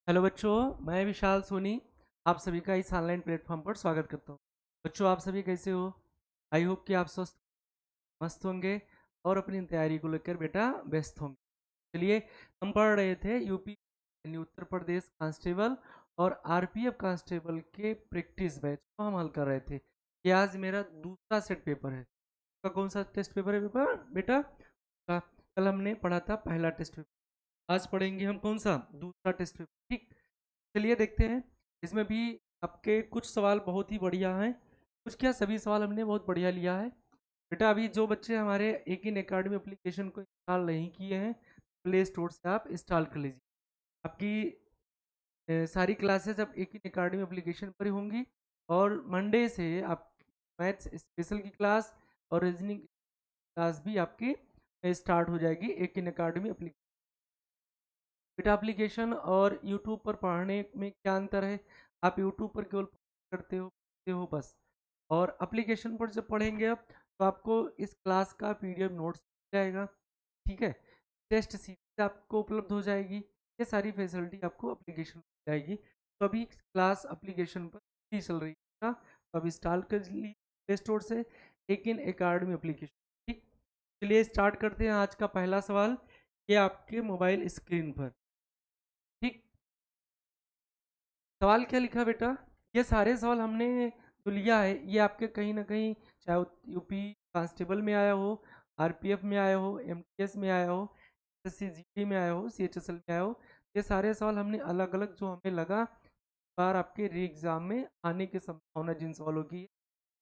Hello बच्चों, मैं विशाल सोनी आप सभी का इस ऑनलाइन प्लेटफॉर्म पर स्वागत करता हूँ। बच्चों, आप सभी कैसे हो? आई होप कि आप स्वस्थ मस्त होंगे और अपनी तैयारी को लेकर बेटा व्यस्त होंगे। चलिए, हम पढ़ रहे थे यूपी यानी उत्तर प्रदेश कांस्टेबल और आरपीएफ कांस्टेबल के प्रैक्टिस बैच को हम हल कर रहे थे। ये आज मेरा दूसरा सेट पेपर है। का कौन सा टेस्ट पेपर है पेपर बेटा? कल हमने पढ़ा था पहला टेस्ट पेपर, आज पढ़ेंगे हम कौन सा दूसरा टेस्ट पेपर। ठीक, चलिए देखते हैं। इसमें भी आपके कुछ सवाल बहुत ही बढ़िया हैं, कुछ क्या सभी सवाल हमने बहुत बढ़िया लिया है। बेटा, अभी जो बच्चे हमारे एक इन अकेडमी एप्लीकेशन को इंस्टॉल नहीं किए हैं, प्ले स्टोर से आप इंस्टॉल कर लीजिए। आपकी सारी क्लासेस अब एक इन अकेडमी एप्लीकेशन पर ही होंगी और मंडे से आप मैथ्स स्पेशल की क्लास और रीजनिंग क्लास भी आपकी स्टार्ट हो जाएगी एक इन अकेडमी एप्लीकेशन। बेटा, एप्लीकेशन और यूट्यूब पर पढ़ने में क्या अंतर है? आप यूट्यूब पर केवल करते हो बस, और एप्लीकेशन पर जब पढ़ेंगे आप तो आपको इस क्लास का पीडीएफ नोट्स मिल जाएगा। ठीक है, टेस्ट सीरीज आपको उपलब्ध हो जाएगी। ये सारी फैसिलिटी आपको एप्लीकेशन में मिल जाएगी। तो अभी क्लास एप्लीकेशन पर ही चल रही है, तो अब इंस्टॉल कर ली प्ले स्टोर से एक इन अकेडमी एप्लीकेशन। ठीक, चलिए स्टार्ट करते हैं आज का पहला सवाल। ये आपके मोबाइल स्क्रीन पर। ठीक, सवाल क्या लिखा बेटा? ये सारे सवाल हमने जो लिया है ये आपके कहीं ना कहीं, चाहे यूपी कांस्टेबल में आया हो, आरपीएफ में आया हो, एमटीएस में आया हो, एसएससी जीडी में आया हो, सीएचएसएल में आया हो। ये सारे सवाल हमने अलग अलग जो हमें लगा बार आपके री एग्जाम में आने की संभावना जिन सवालों की है,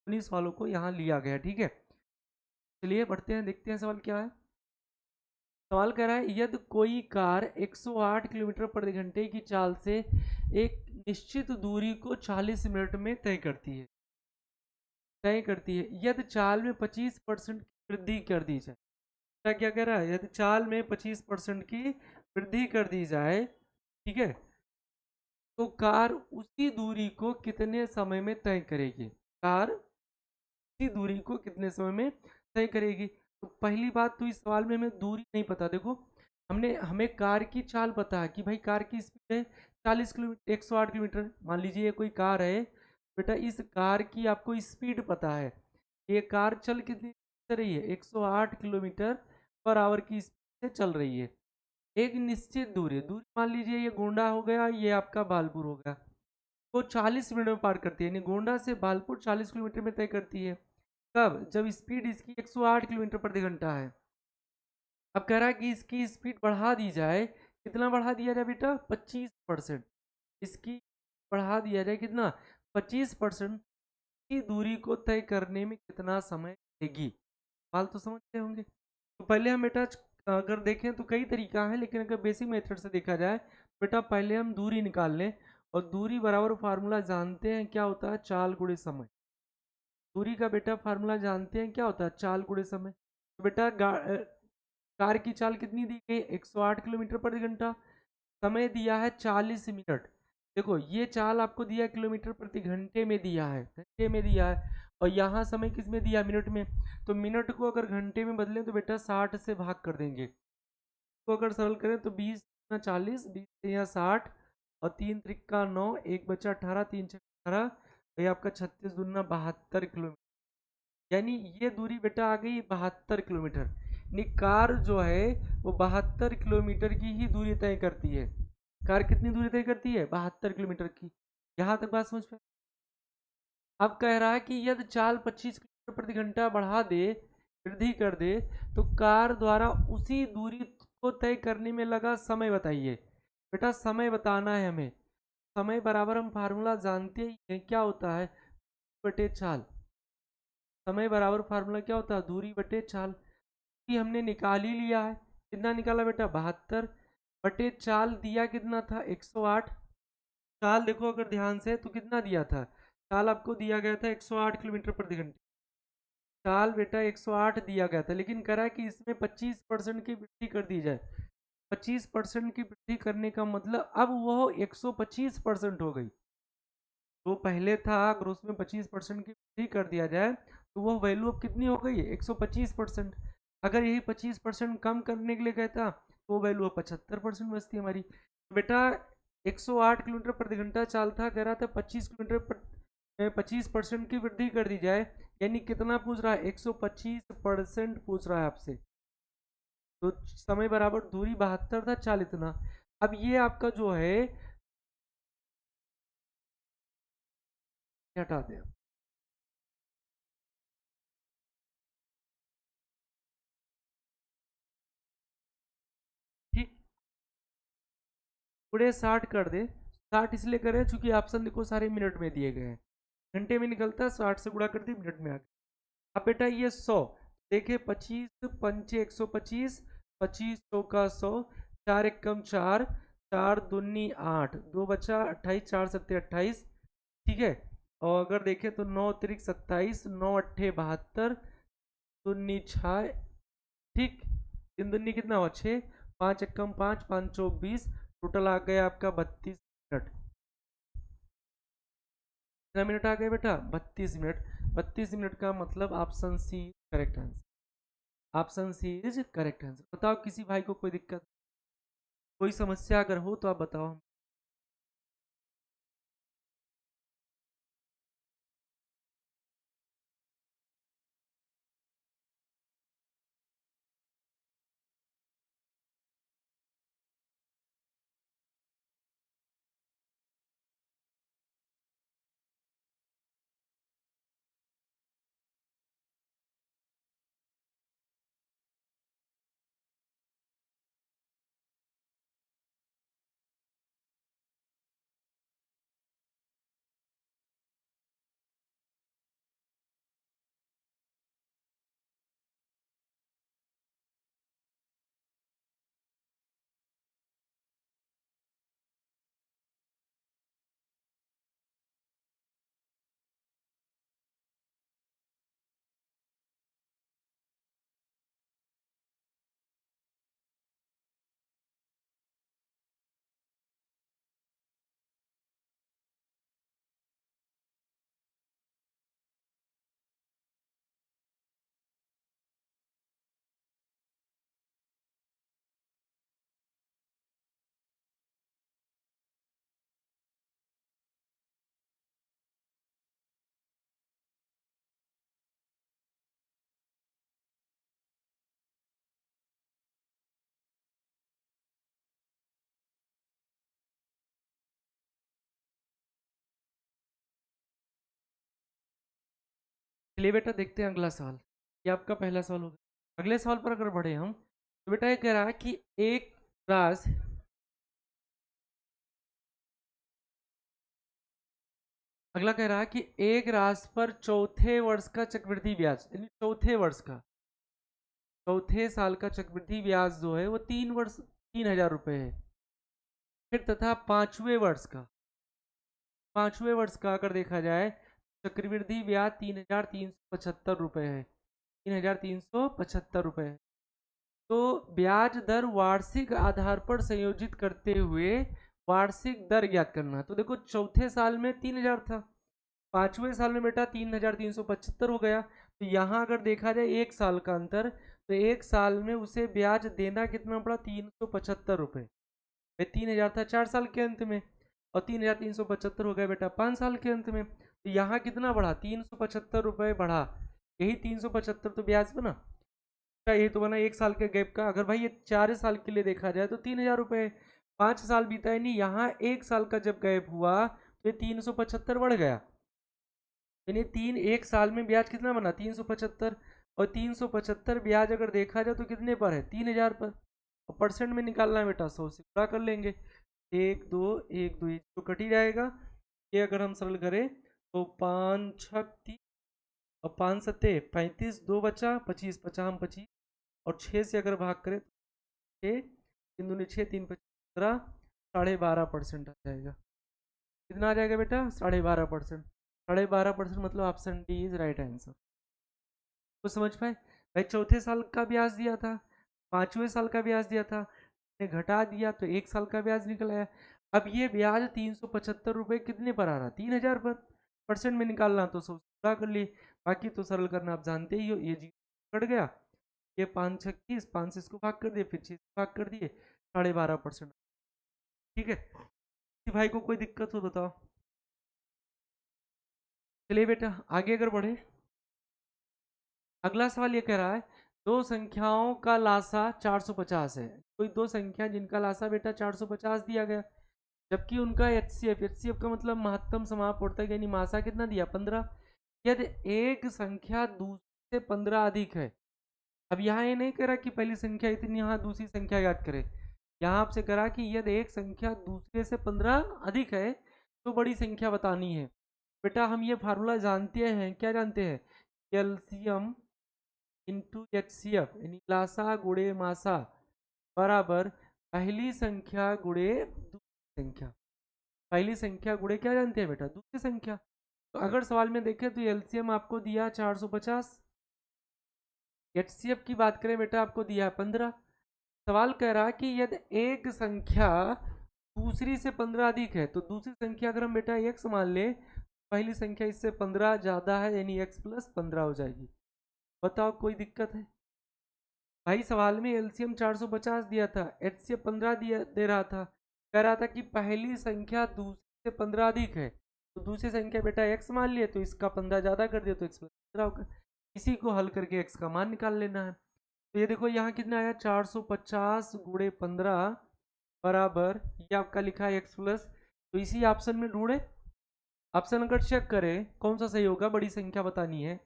उन्हीं सवालों को यहाँ लिया गया। ठीक है, चलिए बढ़ते हैं, देखते हैं सवाल क्या है। सवाल कह रहा है, यदि कोई कार 108 किलोमीटर प्रति घंटे की चाल से एक निश्चित दूरी को 40 मिनट में तय करती है, यदि चाल में 25% की वृद्धि कर दी जाए। क्या क्या कह रहा है? यदि चाल में 25% की वृद्धि कर दी जाए, ठीक है, तो कार उसी दूरी को कितने समय में तय करेगी? कार उसी दूरी को कितने समय में तय करेगी? तो पहली बात तो इस सवाल में हमें दूरी नहीं पता। देखो, हमें कार की चाल पता है कि भाई कार की स्पीड है 40 किलोमीटर, 108 किलोमीटर। मान लीजिए ये कोई कार है बेटा, इस कार की आपको स्पीड पता है। ये कार चल कितनी चल रही है? 108 किलोमीटर पर आवर की स्पीड से चल रही है। एक निश्चित दूरी मान लीजिए ये गोंडा हो गया, ये आपका बालपुर हो गया, वो 40 मिनट में पार करती है। यानी गोंडा से बालपुर 40 किलोमीटर में तय करती है। कब? जब स्पीड इसकी 108 किलोमीटर प्रति घंटा है। अब कह रहा है कि इसकी स्पीड बढ़ा दी जाए। कितना बढ़ा दिया जाए बेटा? 25%। इसकी बढ़ा दिया जाए कितना? 25%। की दूरी को तय करने में कितना समय लेगी? बाल तो समझ गए होंगे। तो पहले हम बेटा अगर देखें तो कई तरीका है, लेकिन अगर बेसिक मेथड से देखा जाए बेटा, पहले हम दूरी निकाल लें। और दूरी बराबर फार्मूला जानते हैं क्या होता है? चाल गुणे समय। दूरी का बेटा फार्मूला जानते हैं क्या होता है? चाल गुणे समय। तो बेटा कार की चाल कितनी दी गई? 108 किलोमीटर प्रति घंटा। समय दिया है 40 मिनट। देखो, ये चाल आपको दिया किलोमीटर प्रति घंटे में दिया है, घंटे में दिया है, और यहाँ समय किस में दिया? मिनट में। तो मिनट को अगर घंटे में बदलें तो बेटा 60 से भाग कर देंगे। को अगर सरल करें तो 20 40, 20 60, और 3 त्रिका 9, एक बचा 18, 3 6 18, ये आपका 36 दूना 72 किलोमीटर। यानी ये दूरी बेटा आ गई 72 किलोमीटर। यानी कार जो है वो 72 किलोमीटर की ही दूरी तय करती है। कार कितनी दूरी तय करती है? 72 किलोमीटर की। यहाँ तक बात समझ में? अब कह रहा है कि यदि चाल 25 किलोमीटर प्रति घंटा बढ़ा दे, वृद्धि कर दे, तो कार द्वारा उसी दूरी को तय करने में लगा समय बताइए। बेटा समय बताना है हमें। समय बराबर हम फार्मूला जानते ही हैं, क्या होता है? बटे चाल। समय बराबर फार्मूला क्या होता है? दूरी बटे चाल। कि हमने निकाल ही लिया है। कितना निकाला बेटा? 72 बटे चाल दिया कितना था? 108। चाल देखो अगर ध्यान से तो कितना दिया था? चाल आपको दिया गया था 108 किलोमीटर प्रति घंटे। चाल बेटा 108 दिया गया था, लेकिन करा कि इसमें 25% की वृद्धि कर दी जाए। 25% की वृद्धि करने का मतलब अब वह 125% हो गई। जो पहले था अगर उसमें 25% की वृद्धि कर दिया जाए तो वह वैल्यू अब कितनी हो गई? 125%। अगर यही 25% कम करने के लिए कहता तो वो वैल्यू अब 75% बचती हमारी। तो बेटा 108 किलोमीटर प्रति घंटा चाल था, कह रहा था 25% की वृद्धि कर दी जाए, यानी कितना पूछ रहा है, 125% पूछ रहा है आपसे। तो समय बराबर दूरी 72 था, चाल इतना। अब ये आपका जो है, हटा दें, ठीक, पूरे 60 कर दे। 60 इसलिए करें चूंकि ऑप्शन देखो सारे मिनट में दिए गए हैं, घंटे में निकलता है, 60 से गुणा कर दी, मिनट में आ गया। अब बेटा ये 100, देखे 25 पंचे 125, 25 100 का 100, 4 एक कम 4, 4 दूनी 8, 2 बचा 28, 4 सत्ते 28, ठीक है। और अगर देखें तो 9 अतिरिक्त 27, 9 अट्ठे 72, दूनी 6, ठीक, तीन दूनी कितना हुआ 6, 5 एक कम 5, 5 चौक 20, टोटल आ गया आपका 32 मिनट। कितना मिनट आ गया बेटा, 32 मिनट। 32 मिनट का मतलब option C correct answer. Option C is correct answer. बताओ किसी भाई को कोई दिक्कत, कोई समस्या अगर हो तो आप बताओ। चलिए बेटा देखते हैं अगला सवाल। ये आपका पहला सवाल होगा। अगले सवाल पर अगर बढ़े हम, तो बेटा ये कह रहा है कि एक राशि, अगला कह रहा है कि एक राशि पर चौथे वर्ष का चक्रवृद्धि ब्याज, यानी चौथे वर्ष का, चौथे साल का चक्रवृद्धि ब्याज जो है वो 3 वर्ष 3000 रुपये है। फिर तथा पांचवें वर्ष का, पांचवें वर्ष का अगर देखा जाए, चक्रवृद्धि ब्याज 3375 रुपये है, 3375 रुपये है। तो ब्याज दर वार्षिक आधार पर संयोजित करते हुए वार्षिक दर ज्ञात करना है। तो देखो चौथे साल में 3000 था, पांचवें साल में बेटा 3375 हो गया। तो यहाँ अगर देखा जाए एक साल का अंतर, तो एक साल में उसे ब्याज देना कितना पड़ा, 375 रुपये। 3000 था 4 साल के अंत में, और 3375 हो गया बेटा 5 साल के अंत में। तो यहाँ कितना बढ़ा, 375 रुपये बढ़ा, यही 375 तो ब्याज बना। अच्छा ये तो बना एक साल के गैप का। अगर भाई ये 4 साल के लिए देखा जाए तो 3000 रुपये, 5 साल बीता है नहीं, यहाँ एक साल का जब गैप हुआ तो ये 375 बढ़ गया, यानी तीन एक साल में ब्याज कितना बना, 375। और 375 ब्याज अगर देखा जाए तो कितने पर है, 3000 पर। और परसेंट में निकालना है बेटा, 100 से गुणा कर लेंगे, एक दो, एक दो, एक तो कट ही जाएगा। ये अगर हम सरल करें तो 5 6 30, और 5 7 35, 2 बचा 25, 50 25, और 6 से अगर भाग करें तो 6 3 दूनी 6, 3 25 15, 12.5% आ जाएगा। कितना आ जाएगा बेटा, 12.5%। 12.5% मतलब option D is right answer. तो समझ पाए भाई, चौथे साल का ब्याज दिया था, पांचवें साल का ब्याज दिया था, ने घटा दिया तो एक साल का ब्याज निकल आया। अब ये ब्याज 375 रुपये कितने पर आ रहा, 3000 पर। परसेंट में निकालना तो 100 गुणा कर लिए, बाकी तो सरल करना आप जानते ही हो, ये जी कट गया, ये 5 6 30, 5 से इसको भाग कर दिए, फिर 6 भाग कर दिए, 12.5%। ठीक है। किसी भाई को कोई दिक्कत हो बताओ। चलिए बेटा आगे अगर बढ़े, अगला सवाल ये कह रहा है दो संख्याओं का लासा 450 है। कोई दो संख्या जिनका लासा बेटा 450 दिया गया, जबकि उनका एचसीएफ, एचसीएफ का मतलब महत्तम समापवर्तक यानी मासा कितना दिया 15। यदि एक संख्या दूसरे से 15 अधिक है, अब यहाँ ये नहीं करा कि पहली संख्या इतनी, यहाँ दूसरी संख्या याद करे, यहाँ आपसे करा कि यदि एक संख्या दूसरे से 15 अधिक है तो बड़ी संख्या बतानी है। बेटा हम ये फार्मूला जानते हैं, क्या जानते हैं, एलसीएम इंटू एचसीएफ यानी लासा गुणे मासा बराबर पहली संख्या गुणे दूसरी संख्या। पहली संख्या गुणे क्या जानते हैं बेटा, दूसरी संख्या। तो अगर सवाल में देखें तो एलसीएम आपको दिया 450, एचसीएफ की बात करें बेटा आपको दिया है 15। सवाल कह रहा है कि यदि एक संख्या दूसरी से 15 अधिक है तो दूसरी संख्या अगर हम बेटा x मान ले, पहली संख्या इससे 15 ज्यादा है यानी x प्लस 15 हो जाएगी। बताओ कोई दिक्कत है भाई? सवाल में एलसीएम 450 दिया था, एचसीएफ 15 दिया दे रहा था, कह रहा था कि पहली संख्या दूसरी से 15 अधिक है तो दूसरी संख्या बेटा x मान लिए, तो इसका 15 ज्यादा कर दिया तो x प्लस 15 होगा। इसी को हल करके x का मान निकाल लेना है। तो ये देखो यहाँ कितना आया 450 गुणे 15 बराबर, ये आपका लिखा है x प्लस, तो इसी ऑप्शन में ढूंढे। ऑप्शन अगर चेक करें कौन सा सही होगा, बड़ी संख्या बतानी है।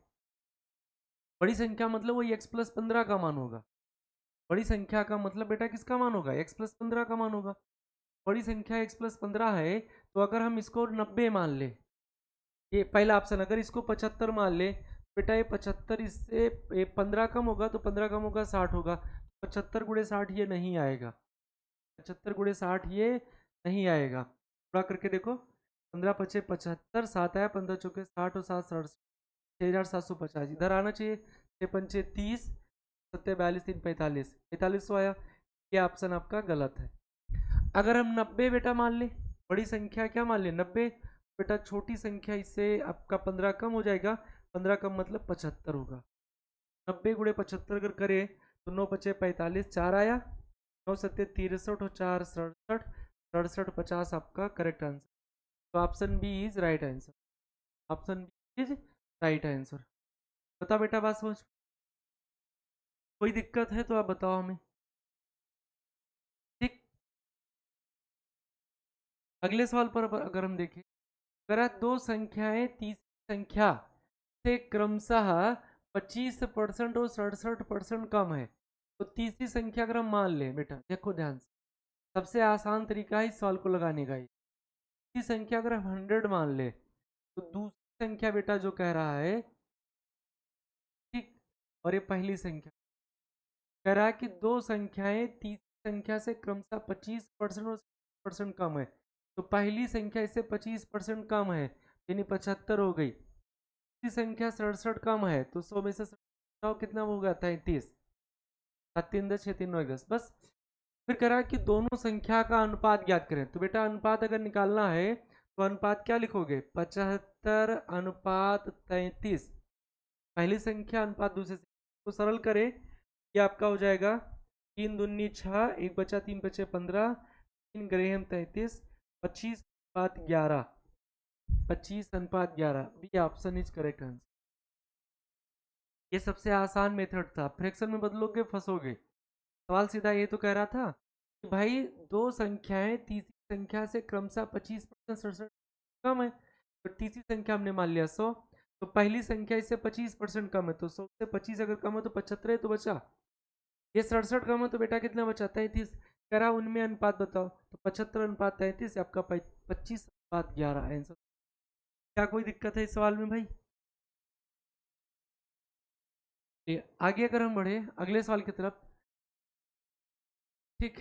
बड़ी संख्या मतलब वही x प्लस 15 का मान होगा। बड़ी संख्या का मतलब बेटा किसका मान होगा, x प्लस 15 का मान होगा। बड़ी संख्या x प्लस 15 है, तो अगर हम इसको 90 मान ले, ये पहला ऑप्शन, अगर इसको 75 मान ले बेटा, ये 75 इससे 15 कम होगा तो 15 कम होगा 60 होगा, 75 गुणे 60 ये नहीं आएगा, 75 गुणे 60 ये नहीं आएगा। थोड़ा करके देखो, 15 पचे 75, 7 आया, 15 चौके 60 और 7 67, 6750 इधर आना चाहिए, 6 पंचे 30, 7 42, 3 45, 4500 आया। ये ऑप्शन आपका गलत है। अगर हम 90 बेटा मान ले, बड़ी संख्या क्या मान ले 90, बेटा छोटी संख्या इससे आपका 15 कम हो जाएगा, 15 कम मतलब 75 होगा। 90 गुणे 75 अगर करें तो 9 पचे 45, 4 आया, 9 सत्ते 63 और 4 67, 67 50 आपका करेक्ट आंसर। तो option B is right answer, option B is right answer. बता बेटा बात समझ, कोई दिक्कत है तो आप बताओ हमें। ठीक, अगले सवाल पर अगर हम देखें, अगर दो संख्याएं तीसरी संख्या से क्रमशः 25% और 67% कम है, तो तीसरी संख्या अगर हम मान लें बेटा, देखो ध्यान से, सबसे आसान तरीका है इस सवाल को लगाने का। तीसरी संख्या अगर हम 100 मान ले, तो दूसरी संख्या बेटा जो कह रहा है, ठीक, और ये पहली संख्या कह रहा है कि दो संख्याएं तीसरी संख्या से क्रमशः 25% और 70% कम है, तो पहली संख्या इससे 25% कम है यानी 75 हो गई, दूसरी संख्या 67 कम है तो 100 में से 67 कितना होगा 33, 7 3 10 6 3 9 10 बस। फिर कह रहा है कि दोनों संख्या का अनुपात ज्ञात करें, तो बेटा अनुपात अगर निकालना है तो अनुपात क्या लिखोगे, 75 अनुपात 33, पहली संख्या अनुपात दूसरी संख्या को सरल करें, ये आपका हो जाएगा 3 दूनी 6, एक बचा 3 बचे 15, 3 गरे हम 33, 25 अनुपात 11, 25 अनुपात 11, B option is correct answer. ये सबसे आसान मेथड था, फ्रैक्शन में बदलोगे फंसोगे। सवाल सीधा ये तो कह रहा था कि भाई दो संख्याएं तीसरी संख्या से क्रमशः 25% 67 कम है, तो तीसरी संख्या हमने मान लिया 100, तो पहली संख्या इससे 25% कम है, तो 100 से 25 अगर कम है तो 75 है तो बचा, ये 67 कम है तो बेटा कितना बचा 33, कह रहा उनमें अनुपात बताओ, तो 75 अनुपात 33 आपका 25 अनुपात 11 आंसर। क्या कोई दिक्कत है इस सवाल में भाई? आगे अगर हम बढ़े अगले सवाल की तरफ, ठीक,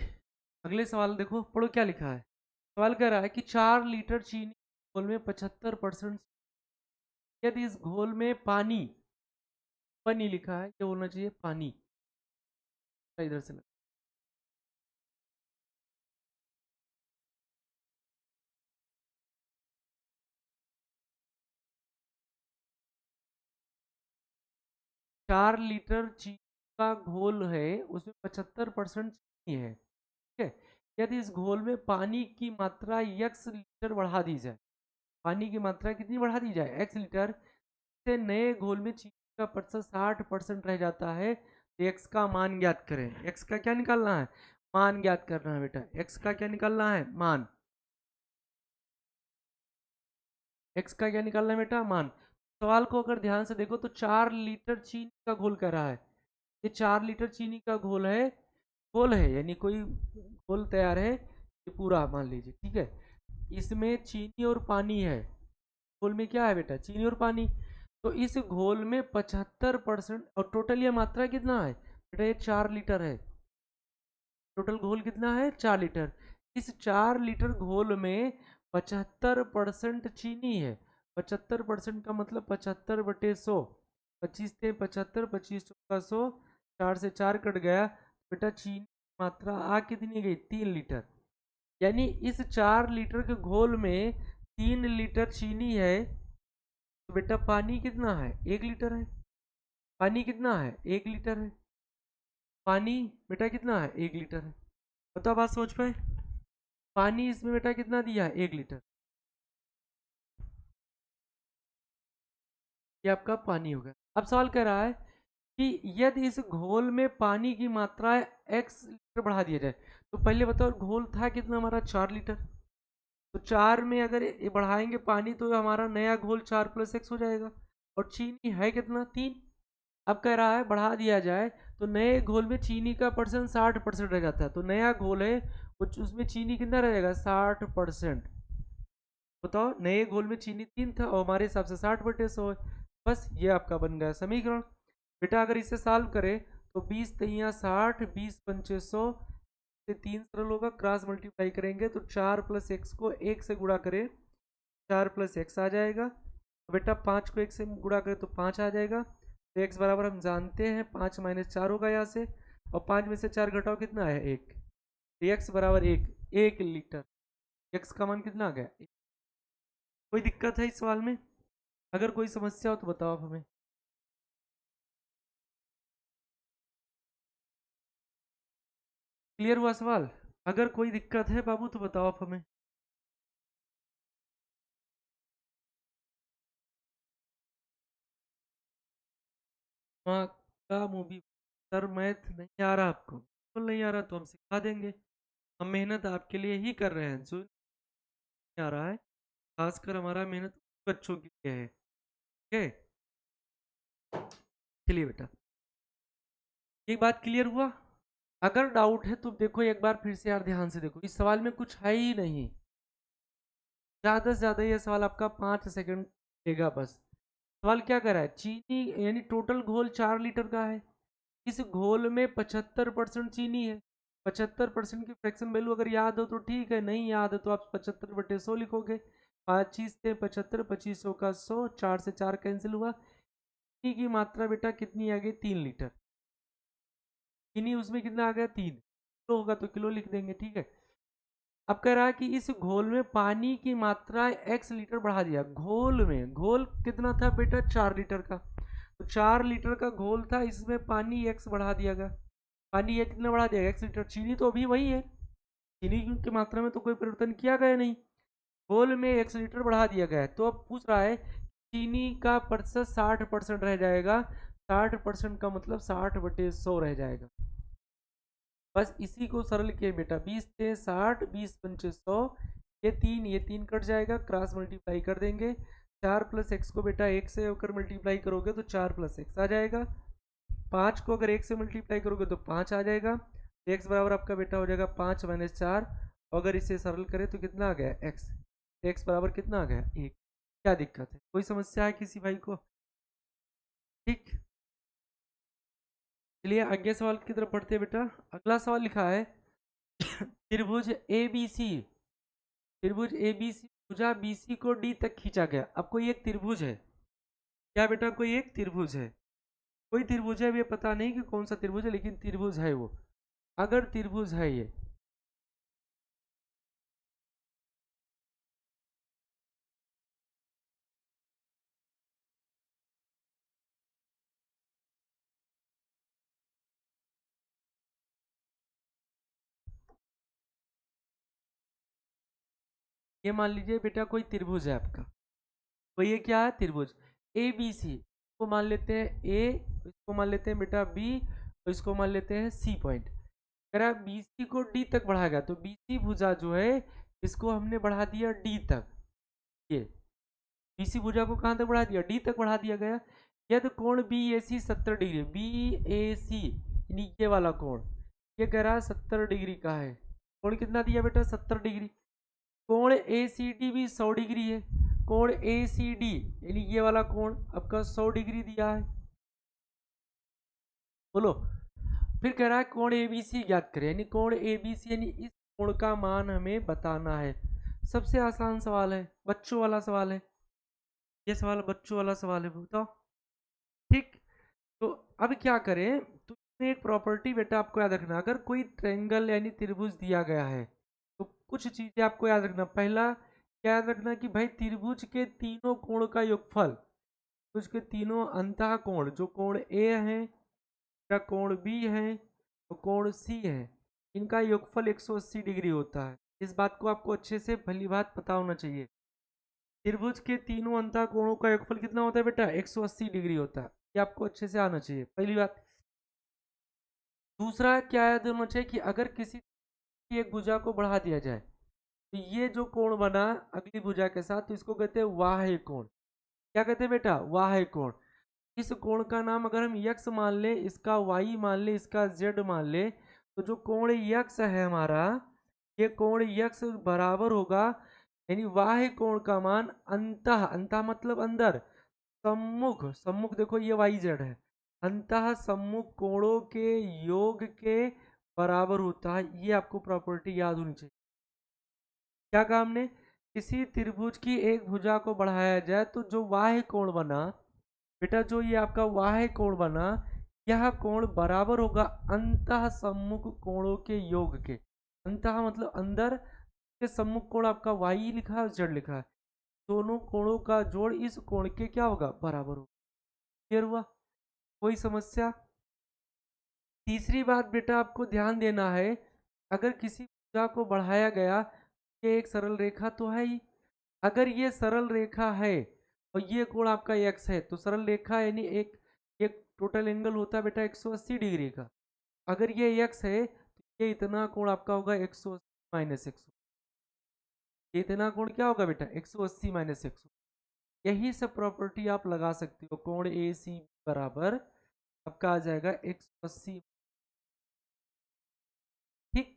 अगले सवाल देखो, पढ़ो क्या लिखा है। सवाल कह रहा है कि 4 लीटर चीनी घोल में 75%, यदि इस घोल में पानी, पानी लिखा है, क्या बोलना चाहिए पानी, इधर से 4 लीटर चीनी का घोल है, उसमें 75% चीनी है, ठीक है, यदि इस घोल में पानी की मात्रा x लीटर बढ़ा दी जाए, पानी की मात्रा कितनी बढ़ा दी जाए, x लीटर, से नए घोल में चीनी का प्रतिशत 60% रह जाता है, तो x का मान ज्ञात करें। x का क्या निकालना है, मान ज्ञात करना है बेटा। x का क्या निकालना है, मान। x का क्या निकालना है बेटा, मान। सवाल को अगर ध्यान से देखो तो 4 लीटर चीनी का घोल कह रहा है, ये 4 लीटर चीनी का घोल है, घोल है यानी कोई घोल तैयार है, ये पूरा मान लीजिए, ठीक है। इसमें चीनी और पानी है, घोल में क्या है बेटा, चीनी और पानी। तो इस घोल में 75%, और टोटल ये मात्रा कितना है बेटा, ये 4 लीटर है, टोटल घोल कितना है, 4 लीटर। इस 4 लीटर घोल में 75% चीनी है, 75% का मतलब 75/100, 25 × 75, 25 × 100, 4 से 4 कट गया, बेटा चीनी की मात्रा आ कितनी गई, 3 लीटर। यानी इस 4 लीटर के घोल में 3 लीटर चीनी है, तो बेटा पानी कितना है, 1 लीटर है। पानी कितना है, 1 लीटर है। पानी बेटा कितना है, 1 लीटर है। बताओ, बात सोच पाए। पानी इसमें बेटा कितना दिया है, 1 लीटर। ये आपका पानी हो गया। अब सवाल कह रहा है कि यदि इस घोल में पानी की मात्रा x लीटर बढ़ा दिया जाए, तो पहले बताओ घोल था कितना हमारा, 4 लीटर। तो 4 में अगर ये बढ़ाएंगे पानी तो हमारा नया घोल 4 + x हो जाएगा, और चीनी है कितना, 3। अब कह रहा है बढ़ा दिया जाए तो नए घोल में चीनी का परसेंट 60% रह जाता है, तो नया घोल है उसमें चीनी कितना रहेगा, 60%। बताओ, नए घोल में चीनी 3 था और हमारे हिसाब से 60/100 है। बस ये आपका बन गया समीकरण। बेटा अगर इसे सॉल्व करें तो 20×3 = 60, 20×5 = 100, से 3 सरल होगा, क्रॉस मल्टीप्लाई करेंगे तो 4 + x को 1 से गुणा करें, 4 + x आ जाएगा। तो बेटा 5 को 1 से गुणा करें तो 5 आ जाएगा। तो x बराबर हम जानते हैं 5 - 4 होगा यहाँ से, और 5 में से 4 घटाओ कितना है, 1। तो x बराबर 1 लीटर। x का मान कितना आ गया, कोई दिक्कत है इस सवाल में, अगर कोई समस्या हो तो बताओ आप हमें। क्लियर हुआ सवाल, अगर कोई दिक्कत है बाबू तो बताओ आप हमें। वहाँ का मूवी, सर मैथ नहीं आ रहा आपको, बिल्कुल नहीं आ रहा तो हम सिखा देंगे, हम मेहनत आपके लिए ही कर रहे हैं, जो नहीं आ रहा है खासकर हमारा मेहनत बच्चों के लिए है, ठीक है। चलिए बेटा, एक बात क्लियर हुआ। अगर डाउट है तो देखो एक बार फिर से यार ध्यान से देखो, इस सवाल में कुछ है ही नहीं, ज्यादा से ज्यादा ये सवाल आपका 5 सेकंड लेगा बस। सवाल क्या कर रहा है, चीनी यानी टोटल घोल 4 लीटर का है, इस घोल में 75% चीनी है। 75% की फ्रैक्शन वैल्यू अगर याद हो तो ठीक है, नहीं याद है तो आप 75/100 लिखोगे। 25 से 75, 25 × 100, 4 से 4 कैंसिल हुआ। चीनी की मात्रा बेटा कितनी आ गई, 3 लीटर। चीनी उसमें कितना आ गया, 3 किलो होगा तो किलो लिख देंगे, ठीक है। अब कह रहा है कि इस घोल में पानी की मात्रा x लीटर बढ़ा दिया, घोल में, घोल कितना था बेटा, 4 लीटर का, तो 4 लीटर का घोल था, इसमें पानी x बढ़ा दिया गया। पानी ये कितना बढ़ा दिया, x लीटर। चीनी तो अभी वही है, चीनी की मात्रा में तो कोई परिवर्तन किया गया नहीं, घोल में x लीटर बढ़ा दिया गया है। तो अब पूछ रहा है चीनी का प्रतिशत 60% रह जाएगा, 60% का मतलब 60/100 रह जाएगा। बस इसी को सरल किए बेटा, 20 से 60, 20×5 = 100, ये तीन कट जाएगा, क्रॉस मल्टीप्लाई कर देंगे। 4 + x को बेटा 1 से होकर मल्टीप्लाई करोगे तो 4 + x आ जाएगा। 5 को अगर 1 से मल्टीप्लाई करोगे तो 5 आ जाएगा। x बराबर आपका बेटा हो जाएगा 5 - 4, अगर इसे सरल करें तो कितना आ गया, x। x बराबर कितना आ गया, 1। क्या दिक्कत है, कोई समस्या है किसी भाई को, ठीक। चलिए अगले सवाल की तरफ बढ़ते हैं बेटा। अगला सवाल लिखा है त्रिभुज ए बी सी, त्रिभुज ए बी सी, भुजा बी सी को डी तक खींचा गया। अब कोई एक त्रिभुज है, क्या बेटा, कोई एक त्रिभुज है, कोई त्रिभुज है, ये पता नहीं कि कौन सा त्रिभुज है, लेकिन त्रिभुज है वो। अगर त्रिभुज है ये, ये मान लीजिए बेटा कोई त्रिभुज है आपका, तो ये क्या है त्रिभुज ए बी सी, को मान लेते हैं ए, इसको मान लेते हैं बेटा बी, और इसको मान लेते हैं सी पॉइंट। अगर आप बी सी को डी तक बढ़ाएगा तो बी सी भुजा जो है इसको हमने बढ़ा दिया डी तक, ये बी सी भुजा को कहाँ तक बढ़ा दिया, डी तक बढ़ा दिया गया। यदि कोण बी ए सी 70 डिग्री, बी ए सी यानी ये वाला कोण, ये कह रहा है 70 डिग्री का है, कोण कितना दिया बेटा 70 डिग्री। कोण ए सी डी भी 100 डिग्री है, कोण ए सी डी यानी ये वाला कोण आपका 100 डिग्री दिया है, बोलो। फिर कह रहा है कोण ए बी सी ज्ञात करें, यानी कोण ए बी सी यानी इस कोण का मान हमें बताना है। सबसे आसान सवाल है, बच्चों वाला सवाल है, ये सवाल बच्चों वाला सवाल है, बताओ ठीक। तो अब क्या करें, तो इसमें एक प्रॉपर्टी बेटा आपको याद रखना, अगर कोई ट्रायंगल यानी त्रिभुज दिया गया है तो कुछ चीजें आपको याद रखना। पहला क्या याद रखना कि भाई त्रिभुज के तीनों कोण का योगफल, त्रिभुज के तीनों अंतः कोण, जो कोण ए है या कोण बी है तो कोण सी है, इनका योगफल 180 डिग्री होता है। इस बात को आपको अच्छे से भली बात पता होना चाहिए। त्रिभुज के तीनों अंतः कोणों का योगफल कितना होता है बेटा 180 डिग्री होता है, ये आपको अच्छे से आना चाहिए, पहली बात। दूसरा क्या याद होना चाहिए कि अगर किसी एक भुजा को बढ़ा दिया जाए तो ये जो कोण बना अगली भुजा के साथ, तो इसको कहते हैं वाह्य कोण। क्या कहते हैं बेटा वाह्य कोण। इस कोण का नाम अगर हम यक्स मान ले, इसका वाई मान ले, इसका जेड मान ले, तो जो कोण यक्स है हमारा, ये कोण यक्स बराबर होगा, यानी वाह्य कोण का मान अंतः, अंतः मतलब अंदर, सम्मुख, सम्मुख देखो ये वाई जेड है, अंतः सम्मुख कोणों के योग के बराबर होता है। ये आपको प्रॉपर्टी याद होनी चाहिए। क्या कहा हमने, किसी त्रिभुज की एक भुजा को बढ़ाया जाए तो जो वाह्य कोण बना बेटा, जो ये आपका वाह्य कोण बना, यह कोण बराबर होगा अंतः सम्मुख कोणों के योग के। अंतः मतलब अंदर के सम्मुख कोण आपका वाई लिखा है, जेड लिखा है, दोनों कोणों का जोड़ इस कोण के क्या होगा बराबर होगा। क्लियर हुआ, कोई समस्या। तीसरी बात बेटा आपको ध्यान देना है, अगर किसी भुजा को बढ़ाया गया, ये एक सरल रेखा तो है ही, अगर ये सरल रेखा है और ये कोण आपका एक्स है, तो सरल रेखा यानी एक टोटल एंगल होता है बेटा 180 डिग्री का। अगर ये एक्स है तो ये इतना कोण आपका होगा 180 माइनस 100, ये इतना कोण क्या होगा बेटा 180 माइनस 100। यही सब प्रॉपर्टी आप लगा सकते हो, कोण ए सी बराबर आपका आ जाएगा 180। ठीक,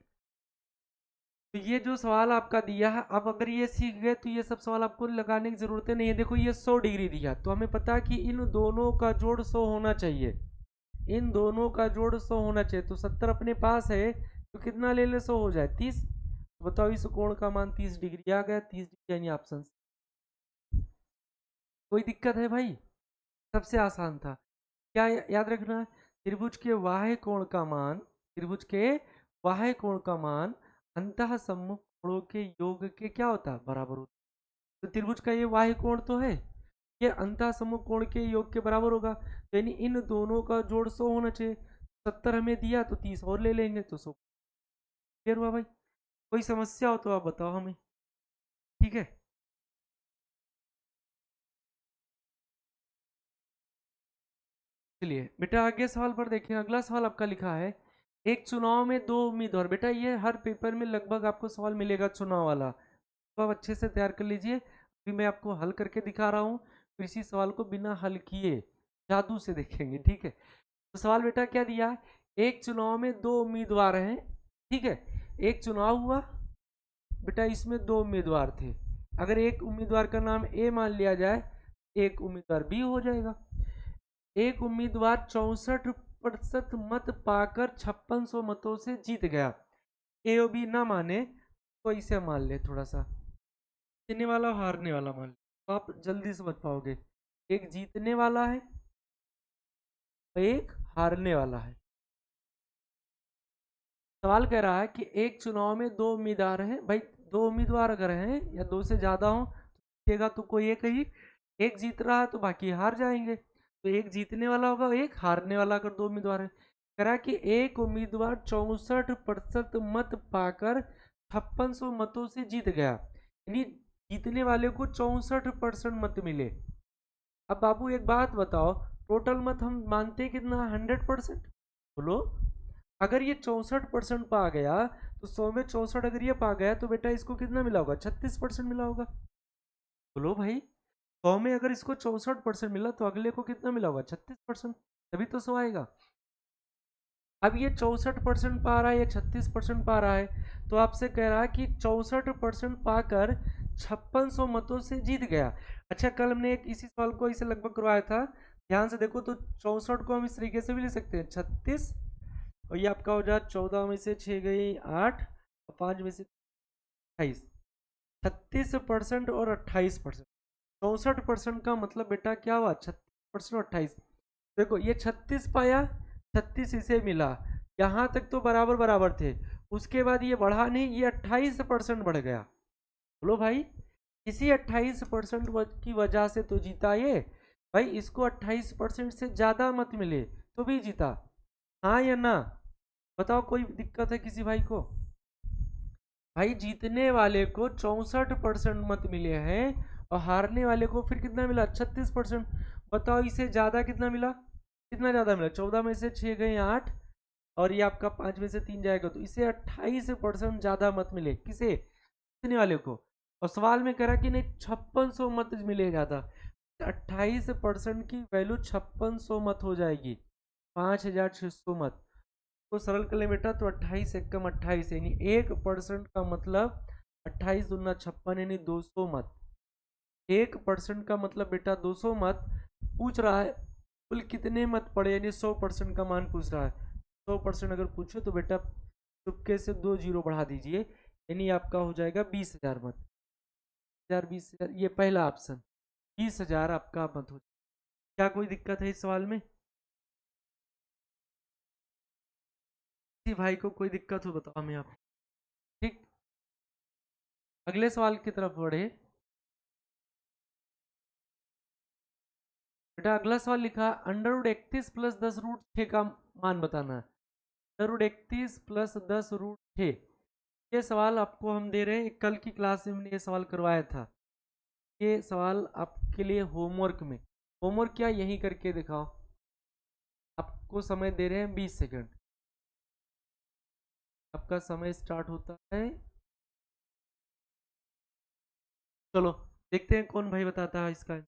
तो ये जो सवाल आपका दिया है, अब अगर ये सीख गए तो ये सब सवाल आपको लगाने की जरूरत नहीं है। देखो ये 100 डिग्री दिया, तो हमें पता है कि इन दोनों का जोड़ 100 होना चाहिए, इन दोनों का जोड़ 100 होना चाहिए। तो 70 अपने पास है तो कितना ले ले 100 हो जाए 30। तो बताओ इस कोण का मान 30 डिग्री आ गया, 30 डिग्री यानी ऑप्शन। कोई दिक्कत है भाई, सबसे आसान था। क्या याद रखना है, त्रिभुज के वाह्य कोण का मान, त्रिभुज के वाह्य कोण का मान अंतः सम्मुख कोणों के योग के क्या होता है बराबर होता है। तो त्रिभुज का ये वाह्य कोण तो है, ये अंतः सम्मुख कोण के योग के बराबर होगा, तो यानी इन दोनों का जोड़ 100 होना चाहिए। 70 हमें दिया तो 30 और ले लेंगे तो 100। क्लियर हुआ भाई, कोई समस्या हो तो आप बताओ हमें, ठीक है। चलिए बेटा आगे सवाल पर देखें, अगला सवाल आपका लिखा है, एक चुनाव में दो उम्मीदवार। बेटा ये हर पेपर में लगभग आपको सवाल मिलेगा चुनाव वाला, तो आप अच्छे से तैयार कर लीजिए। अभी मैं आपको हल करके दिखा रहा हूँ, तो इसी सवाल को बिना हल किए जादू से देखेंगे, ठीक है। तो सवाल बेटा क्या दिया है, एक चुनाव में दो उम्मीदवार हैं, ठीक है। एक चुनाव हुआ बेटा, इसमें दो उम्मीदवार थे, अगर एक उम्मीदवार का नाम ए मान लिया जाए, एक उम्मीदवार बी हो जाएगा। एक उम्मीदवार 64% मत पाकर 5600 मतों से जीत गया। ए और बी ना माने तो इसे मान ले, थोड़ा सा जीतने वाला हारने वाला मान ले, तो आप जल्दी समझ पाओगे। एक जीतने वाला है, एक हारने वाला है। सवाल कह रहा है कि एक चुनाव में दो उम्मीदवार हैं, भाई दो उम्मीदवार अगर हैं या दो से ज्यादा हो तो जीतेगा तो कोई एक ही, एक जीत रहा है तो बाकी हार जाएंगे, तो एक जीतने वाला होगा, एक हारने वाला, अगर दो उम्मीदवार है। कह रहा है कि एक उम्मीदवार 64% मत पाकर 5600 मतों से जीत गया, यानी जीतने वाले को 64% मत मिले। अब बाबू एक बात बताओ, टोटल मत हम मानते हैं कितना, 100%। बोलो, अगर ये 64% पा गया तो 100 में 64 अगर ये पा गया तो बेटा इसको कितना मिला होगा, 36% मिला होगा। बोलो भाई, 100 में अगर इसको 64% मिला तो अगले को कितना मिला होगा, 36%, तभी तो 100 आएगा। अब ये 64% पा रहा है या 36% पा रहा है, तो आपसे कह रहा है कि 64% पाकर 5600 मतों से जीत गया। अच्छा, कल हमने एक इसी सवाल को इसे लगभग करवाया था, ध्यान से देखो तो 64 को हम इस तरीके से भी ले सकते हैं, 36, और ये आपका हो जाए 14 में से 6 गई 8, और 5 में से 28, 36% और 28%। 64% का मतलब बेटा क्या हुआ, 36% और 28। देखो ये 36 पाया, 36 इसे मिला, यहाँ तक तो बराबर बराबर थे, उसके बाद ये बढ़ा नहीं, ये 28% बढ़ गया। बोलो भाई, इसी 28% की वजह से तो जीता ये। भाई इसको 28% से ज्यादा मत मिले तो भी जीता, हाँ या ना, बताओ कोई दिक्कत है किसी भाई को। भाई जीतने वाले को 64% मत मिले हैं और हारने वाले को फिर कितना मिला, 36%। बताओ इसे ज्यादा कितना मिला, कितना ज्यादा मिला, 14 में से 6 गए 8, और ये आपका 5 में से 3 जाएगा, तो इसे 28% ज्यादा मत मिले, किसे, जीतने वाले को। और सवाल में करा कि नहीं 5600 मत मिले ज्यादा, 28% की वैल्यू 5600 मत हो जाएगी, 5600 मत। को सरल कर ले बेटा तो 28 एक कम 28, यानी 1% का मतलब 28 दूना 56 यानी 200 मत। 1% का मतलब बेटा 200 मत। पूछ रहा है कुल कितने मत पड़े, यानी 100% का मान पूछ रहा है। 100% अगर पूछे तो बेटा चुपके से 2 जीरो बढ़ा दीजिए, यानी आपका हो जाएगा 20,000 मत। 20,000 ये पहला ऑप्शन, 20,000 आपका मत हो। क्या कोई दिक्कत है इस सवाल में, किसी भाई को कोई दिक्कत हो बताओ हमें आप। ठीक, अगले सवाल की तरफ बढ़े। बेटा अगला सवाल लिखा, अंडर रूट 31 प्लस 10 रूट 6 का मान बताना है। अंडर रूट 31 प्लस 10 रूट 6, ये सवाल आपको हम दे रहे हैं, कल की क्लास में हमने ये सवाल करवाया था। ये सवाल आपके लिए होमवर्क में, होमवर्क क्या यही करके दिखाओ। आपको समय दे रहे हैं 20 सेकंड, आपका समय स्टार्ट होता है। चलो देखते हैं कौन भाई बताता है इसका।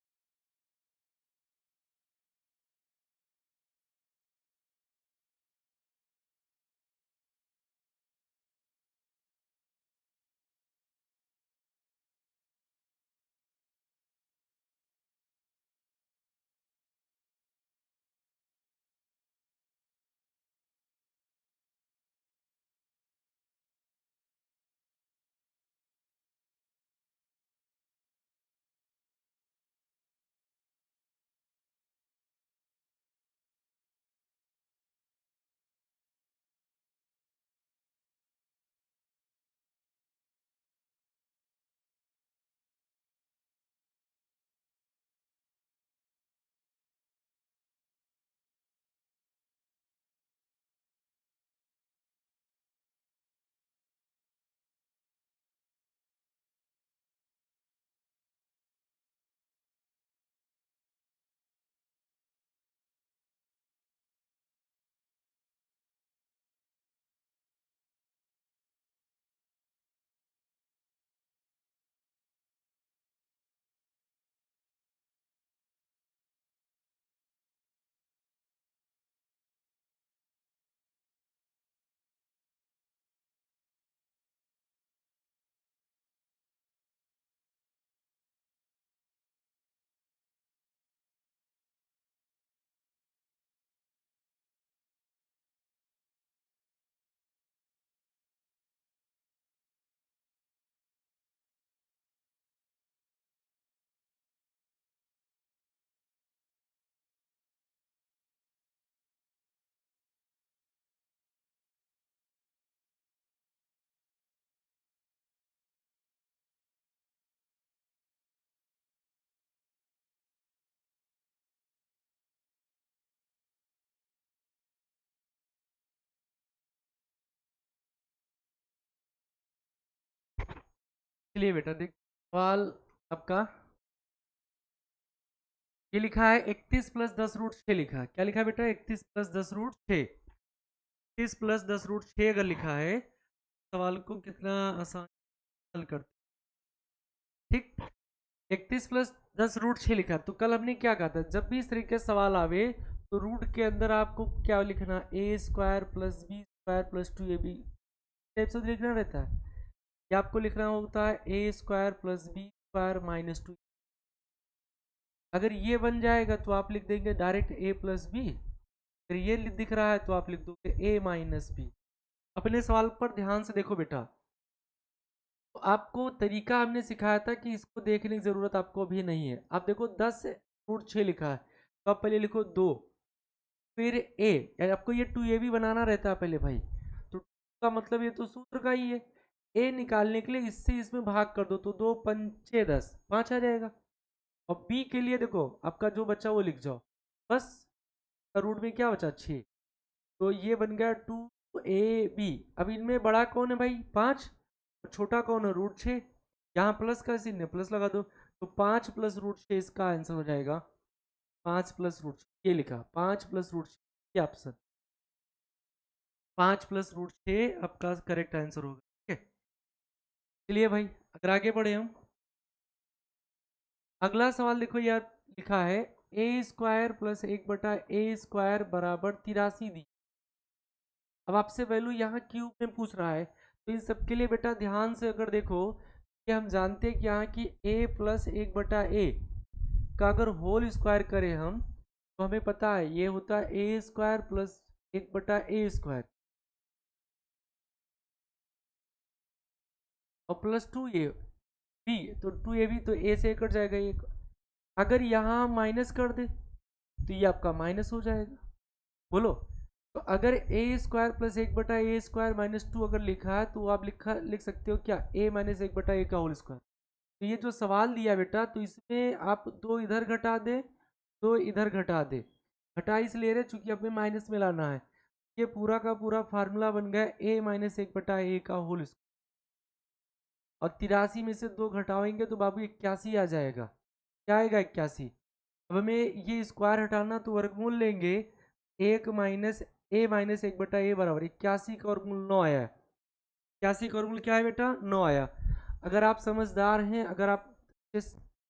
चलिए बेटा देख, सवाल आपका ये लिखा है 31 प्लस 10 रूट 6 लिखा है। क्या लिखा है बेटा? 31 प्लस 10 रूट 6। 31 प्लस 10 रूट 6 अगर लिखा है, सवाल को कितना आसान हल करते, ठीक। 31 प्लस 10 रूट 6 लिखा है, तो कल हमने क्या कहा था, जब भी इस तरीके से सवाल आवे तो रूट के अंदर आपको क्या लिखना, A square plus B square plus 2ab type से लिखना रहता है, या आपको लिखना होता है A square plus B square minus 2। अगर ये बन जाएगा तो आप लिख देंगे डायरेक्ट ए प्लस बी। अगर ये दिख रहा है तो आप लिख दोगे ए माइनस बी। अपने सवाल पर ध्यान से देखो बेटा, तो आपको तरीका हमने सिखाया था कि इसको देखने की जरूरत आपको अभी नहीं है। आप देखो 10 रूट 6 लिखा है, तो आप पहले लिखो 2, फिर ए, यानी आपको ये 2a भी बनाना रहता है पहले भाई। तो का मतलब ये तो सूत्र का ही है। ए निकालने के लिए इससे इसमें भाग कर दो, तो 2 5 6 10 5 आ जाएगा। और बी के लिए देखो आपका जो बच्चा वो लिख जाओ बस। रूट में क्या बचा 6, तो ये बन गया 2ab। अब इनमें बड़ा कौन है भाई? 5। छोटा कौन है? रूट 6। यहाँ प्लस का चिन्ह है, प्लस लगा दो, तो 5 प्लस रूट 6 इसका आंसर हो जाएगा। 5 प्लस रूट, ये लिखा 5 प्लस रूट 6, ये ऑप्शन 5 प्लस रूट 6 आपका करेक्ट आंसर होगा, ठीक है। चलिए भाई अगर आगे बढ़े हम, अगला सवाल देखो यार, लिखा है ए स्क्वायर प्लस 1/a² बराबर 83 दी। अब आपसे वैल्यू यहाँ क्यूब में पूछ रहा है, तो इन सबके लिए बेटा ध्यान से अगर देखो कि हम जानते हैं कि यहाँ की a प्लस 1/a का अगर होल स्क्वायर करें हम, तो हमें पता है ये होता है ए स्क्वायर प्लस 1/a² और प्लस 2ab, तो 2ab तो a से कट जाएगा एक। अगर यहाँ माइनस कर दे तो ये आपका माइनस हो जाएगा, बोलो। तो अगर ए स्क्वायर प्लस 1/a² - 2 अगर लिखा है, तो आप लिख सकते हो क्या, a - 1/a का होल स्क्वायर। तो ये जो सवाल दिया बेटा, तो इसमें आप 2 इधर घटा दे, 2 इधर घटा दे। घटा इसलिए रहे चूंकि हमें माइनस में लाना है। ये पूरा का पूरा फार्मूला बन गया a - 1/a का होल स्क्वायर। और 83 में से 2 घटाएंगे तो बाबू 81 आ जाएगा। क्या आएगा? 81। अब हमें ये स्क्वायर हटाना, तो वर्गमूल लेंगे। 1 - a - 1/a बराबर 81 का वर्गमूल 9 आया। 81 का वर्गमूल क्या है बेटा? 9 आया। अगर आप समझदार हैं, अगर आप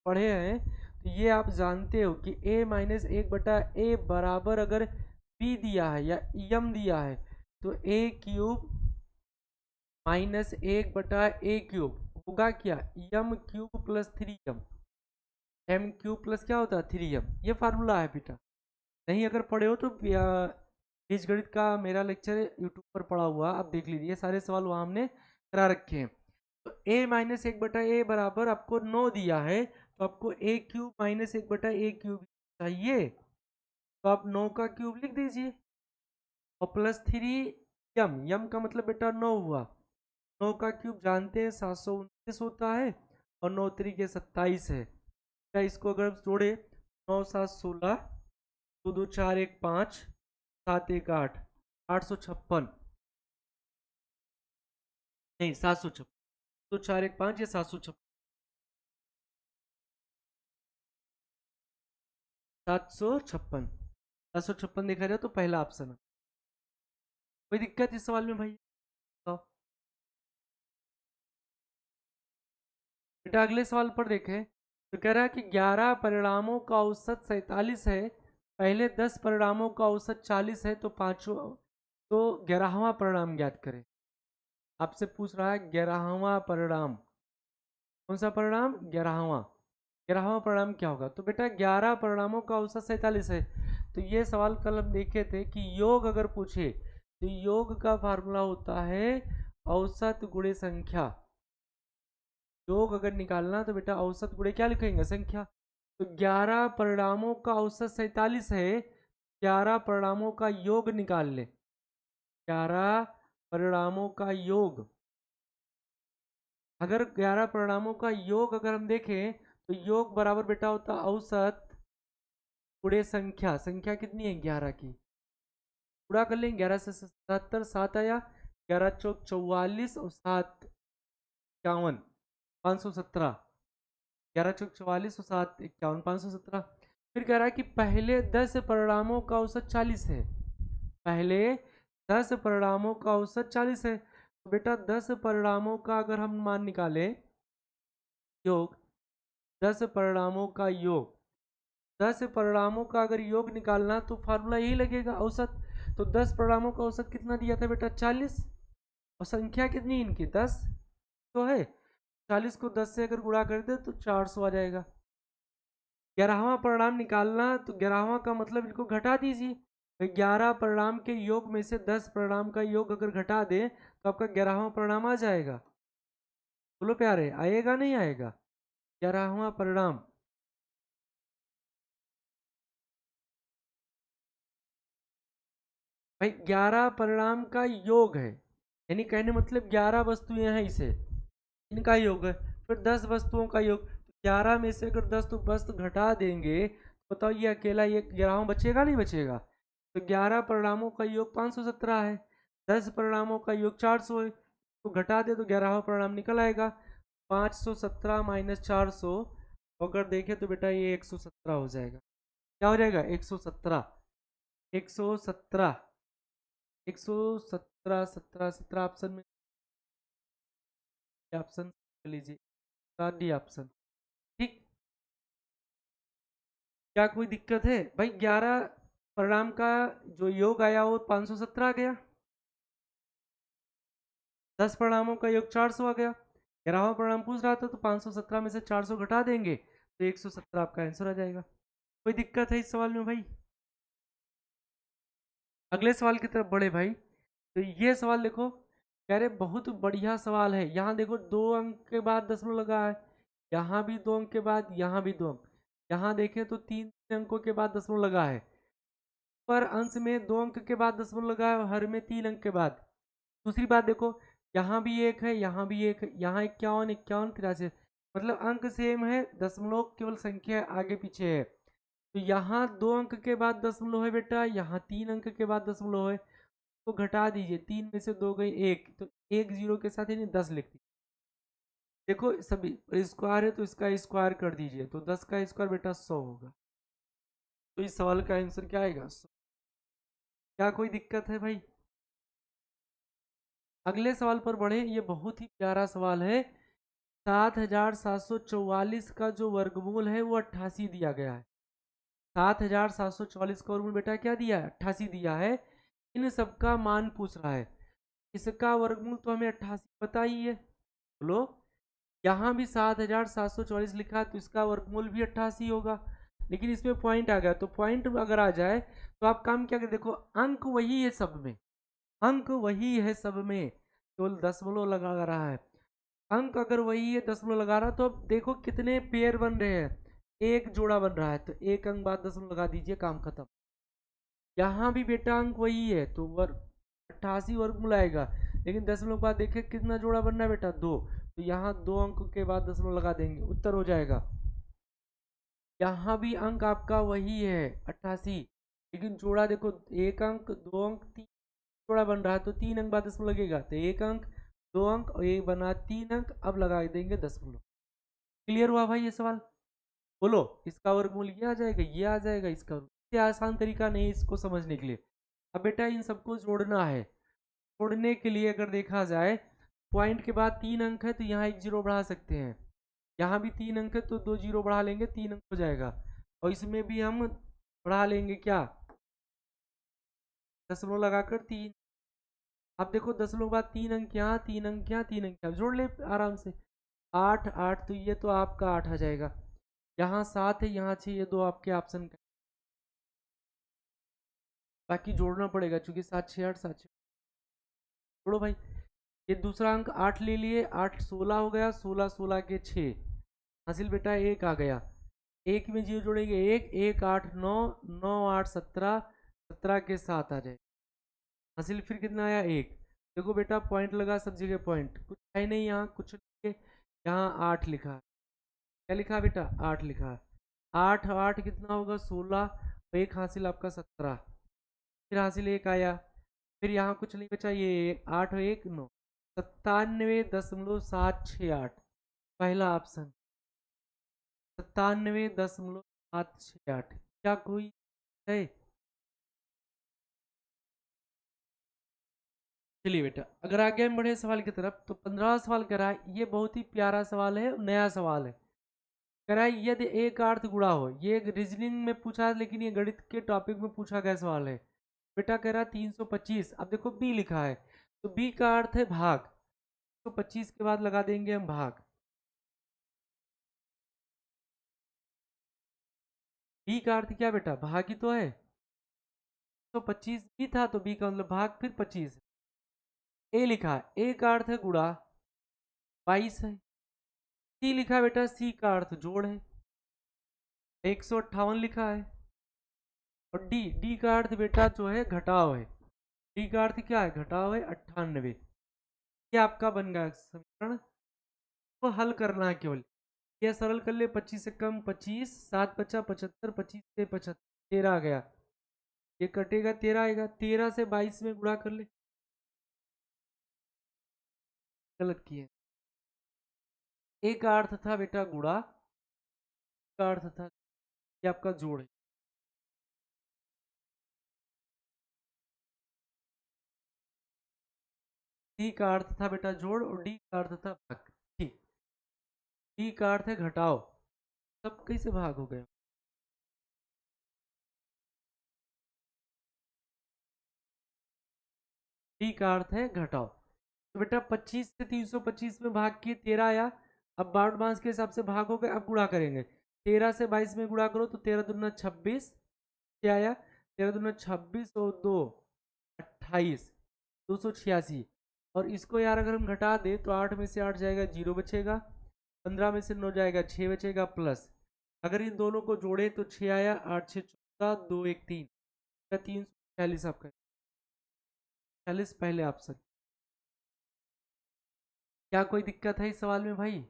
पढ़े हैं, तो ये आप जानते हो कि a - 1/a बराबर अगर b दिया है या यम दिया है, तो a³ -1/a³ होगा क्या, m³ plus 3m। m³ plus क्या होता है? 3m। ये फार्मूला है बेटा। नहीं अगर पढ़े हो तो बीजगणित का मेरा लेक्चर यूट्यूब पर पड़ा हुआ, आप देख लीजिए, सारे सवाल वहाँ हमने करा रखे हैं। तो a - 1/a बराबर आपको 9 दिया है, तो आपको a³ -1/a³ चाहिए, तो आप 9 का क्यूब लिख दीजिए, और प्लस 3m, यम का मतलब बेटा 9 हुआ। 9 का क्यूब जानते हैं 729 होता है, और 9 तरीके 27 है। क्या इसको अगर जोड़े, 9 7 16, 2 2 4 1 5, 7 1 8, 856, नहीं 756, तो 4 1 5, ये 756, 756, 756 देखा जाए तो पहला ऑप्शन है। कोई दिक्कत इस सवाल में भाई? तो बेटा अगले सवाल पर देखें, तो कह रहा है कि 11 परिणामों का औसत 47 है, पहले 10 परिणामों का औसत 40 है, तो पांचों, तो 11वां परिणाम ज्ञात करें। आपसे पूछ रहा है 11वां परिणाम, कौन सा परिणाम? 11वां। 11वां परिणाम क्या होगा? तो बेटा 11 परिणामों का औसत 47 है, तो ये सवाल कल हम देखे थे कि योग अगर पूछे, तो योग का फार्मूला होता है औसत गुणे संख्या। योग अगर निकालना तो बेटा औसत गुणे क्या लिखेंगे? संख्या। तो 11 परिणामों का औसत 47 है, 11 परिणामों का योग निकाल ले। 11 परिणामों का योग, अगर 11 परिणामों का योग अगर हम देखें, तो योग बराबर बेटा होता औसत गुणे संख्या। संख्या कितनी है? 11 की। पूरा कर लेंगे, 11 से 77, 7 आया, 11 चौक 44 और 7 51, 517। 11 चौक 44 और 7 51 517। फिर कह रहा है कि पहले 10 परिणामों का औसत 40 है। पहले 10 परिणामों का औसत 40 है, तो बेटा 10 परिणामों का अगर हम मान निकालें, योग 10 परिणामों का योग, 10 परिणामों का अगर योग निकालना तो फार्मूला यही लगेगा, औसत। तो 10 परिणामों का औसत कितना दिया था बेटा? 40। और संख्या कितनी इनकी? 10 तो है। 40 को 10 से अगर गुणा कर दे तो 400 आ जाएगा। 11वां परिणाम निकालना, तो 11वां का मतलब इनको घटा दीजिए। तो 11 परिणाम के योग में से 10 परिणाम का योग अगर घटा दे तो आपका 11वां परिणाम आ जाएगा। बोलो प्यारे, आएगा नहीं आएगा? 11वां परिणाम, भाई 11 परिणाम का योग है, यानी कहने मतलब 11 वस्तुएं हैं इसे, इनका योग है। फिर 10 वस्तुओं का योग, 11 में से अगर 10 तो वस्तु घटा देंगे तो बताओ ये अकेला ये 11वां बचेगा नहीं बचेगा? तो 11 परिणामों का योग 517 है, 10 परिणामों का योग 400 है, तो घटा दे तो 11वां परिणाम निकल आएगा। 517 माइनस 400 अगर देखें तो बेटा ये 117 हो जाएगा। क्या हो जाएगा? 117, 117, 117, 17 17 ऑप्शन में, ऑप्शन लीजिए, डी ऑप्शन। ठीक, क्या कोई दिक्कत है भाई? 11 परिणाम का जो योग आया वो 517 आ गया, 10 परिणामों का योग 400 आ गया। 11वां परिणाम पूछ रहा था तो 517 में से 400 घटा देंगे तो 117 आपका आंसर आ जाएगा। कोई दिक्कत है इस सवाल में भाई? अगले सवाल की तरफ बढ़े भाई। तो ये सवाल देखो, कह रहे बहुत बढ़िया सवाल है। यहाँ देखो 2 अंक के बाद दशमलव लगा है, यहाँ भी 2 अंक के बाद, यहाँ भी 2 अंक, यहाँ देखें तो 3 अंकों के बाद दशमलव लगा है, पर अंश में 2 अंक के बाद दशमलव लगा है, हर में 3 अंक के बाद। दूसरी बात देखो, यहाँ भी एक है, यहाँ भी एक है, यहाँ 51 51 83, मतलब अंक सेम है, दशमलव केवल संख्या आगे पीछे है। तो यहाँ 2 अंक के बाद दशमलव है बेटा, यहाँ 3 अंक के बाद दशमलव है, तो घटा दीजिए, 3 में से 2 गई 1, तो एक जीरो के साथ यानी 10 लिख दीजिए। देखो सभी स्क्वायर है तो इसका स्क्वायर कर दीजिए, तो 10 का स्क्वायर बेटा 100 होगा। तो इस सवाल का आंसर क्या आएगा? 100। क्या कोई दिक्कत है भाई? अगले सवाल पर बढ़े, ये बहुत ही प्यारा सवाल है। 7744 का जो वर्गमूल है वो 88 दिया गया है। 7744 का वर्गमूल बेटा क्या दिया है? 88 दिया है। इन सबका मान पूछ रहा है। इसका वर्गमूल तो हमें 88 पता ही है, बोलो। यहाँ भी 7744 लिखा है तो इसका वर्गमूल भी 88 होगा, लेकिन इसमें पॉइंट आ गया, तो पॉइंट अगर आ जाए तो आप काम क्या करें? देखो अंक वही है सब में, अंक वही है सब में, केवल दशमलव लगा रहा है। अंक अगर वही है, दशमलव लगा रहा, तो अब देखो कितने पेयर बन रहे हैं, एक जोड़ा बन रहा है, तो एक अंक बाद दशमलव लगा दीजिए, काम खत्म। यहाँ भी बेटा अंक वही है तो वर्ग 88 वर्गमूल आएगा, लेकिन दशमलव के बाद देखिए कितना जोड़ा बनना है बेटा? 2, तो यहाँ 2 अंक के बाद दशमलव लगा देंगे, उत्तर हो जाएगा। यहाँ भी अंक आपका वही है 88, लेकिन जोड़ा देखो, एक अंक, 2 अंक, 3 जोड़ा बन रहा है, तो 3 अंक बाद दशमलव लगेगा, तो एक अंक, 2 अंक और एक बना 3 अंक, अब लगा देंगे दशमलव। क्लियर हुआ भाई ये सवाल? बोलो, इसका वर्गमूल ये आ जाएगा, ये आ जाएगा, इसका इससे आसान तरीका नहीं इसको समझने के लिए। अब बेटा इन सबको जोड़ना है, जोड़ने के लिए अगर देखा जाए, पॉइंट के बाद 3 अंक है तो यहाँ एक जीरो बढ़ा सकते हैं, यहाँ भी 3 अंक है तो 2 जीरो बढ़ा लेंगे, 3 अंक हो जाएगा। और इसमें भी हम बढ़ा लेंगे क्या? दशमलव लगाकर 3। अब देखो दशमलव के बाद 3 अंक यहाँ, 3 अंक यहाँ, 3 अंक यहाँ, जोड़ ले आराम से। 8 8, तो ये तो आपका 8 आ जाएगा। यहाँ 7 है, यहाँ 6, ये दो आपके ऑप्शन का, बाकी जोड़ना पड़ेगा क्योंकि 7 6 8 7 6। जोड़ो भाई। ये दूसरा अंक 8 ले लिए, 8 16 हो गया, 16 16 के 6 हासिल बेटा, एक आ गया। एक में जीरो जोड़ेंगे, एक एक 8 9 9 8 17, 17 के 7 आ जाए हासिल, फिर कितना आया? एक। देखो बेटा पॉइंट लगा, सब जगह पॉइंट, कुछ है नहीं यहाँ, कुछ नहीं, यहाँ 8 लिखा है। क्या लिखा है बेटा? 8 लिखा है। 8 8 कितना होगा? 16, एक हासिल आपका 17, फिर हासिल एक आया, फिर यहाँ कुछ नहीं बचा, ये 8 और 1 9, 97.768, पहला ऑप्शन। 97.768। क्या कोई है? चलिए बेटा, अगर आगे हम बढ़े सवाल की तरफ तो 15वां सवाल कह रहा है, ये बहुत ही प्यारा सवाल है, नया सवाल है। कह रहा है यदि एक अर्थ गुणा हो, ये रीजनिंग में पूछा है लेकिन ये गणित के टॉपिक में पूछा गया सवाल है। बेटा कह रहा है 325, अब देखो बी लिखा है तो बी का अर्थ है भाग, तो 25 के बाद लगा देंगे हम भाग। बी का अर्थ क्या बेटा, भाग ही तो है, तो 25 भी था तो बी का मतलब भाग फिर 25। ए लिखा है, ए का अर्थ है गुणा, 22 है। सी लिखा है बेटा, सी का अर्थ जोड़ है, 158 लिखा है। और डी, डी का अर्थ बेटा जो है घटाव है, डी का अर्थ क्या है, घटाव है 98। ये आपका बन गया समीकरण। तो हल करना है केवल, यह सरल कर ले, 25 से कम 25, 7 बचा 75, 25 से 75 13 आ गया, ये कटेगा 13 आएगा, 13 से 22 में गुणा कर ले। गलत किए, ए का अर्थ था बेटा गुणा, का अर्थ था ये आपका जोड़ है। डी का अर्थ था बेटा जोड़ और डी का अर्थ था भाग। ठीक, डी का अर्थ है घटाओ, सब कैसे भाग हो गया। डी का अर्थ है घटाओ। तो बेटा 25 से 325 में भाग किए 13 आया, अब बाउंड मास के हिसाब से भाग हो गए, अब गुणा करेंगे। 13 से 22 में गुणा करो तो 13 दूना 26, क्या आया, 13 दूना 26 और 2 28, 286। और इसको यार अगर हम घटा दे तो 8 में से 8 जाएगा, 0 बचेगा, 15 में से 9 जाएगा, 6 बचेगा प्लस। अगर इन दोनों को जोड़े तो 6 आया, 8 6 14, 2 1 3, 346 आपका, 40 पहले ऑप्शन। क्या कोई दिक्कत है इस सवाल में भाई?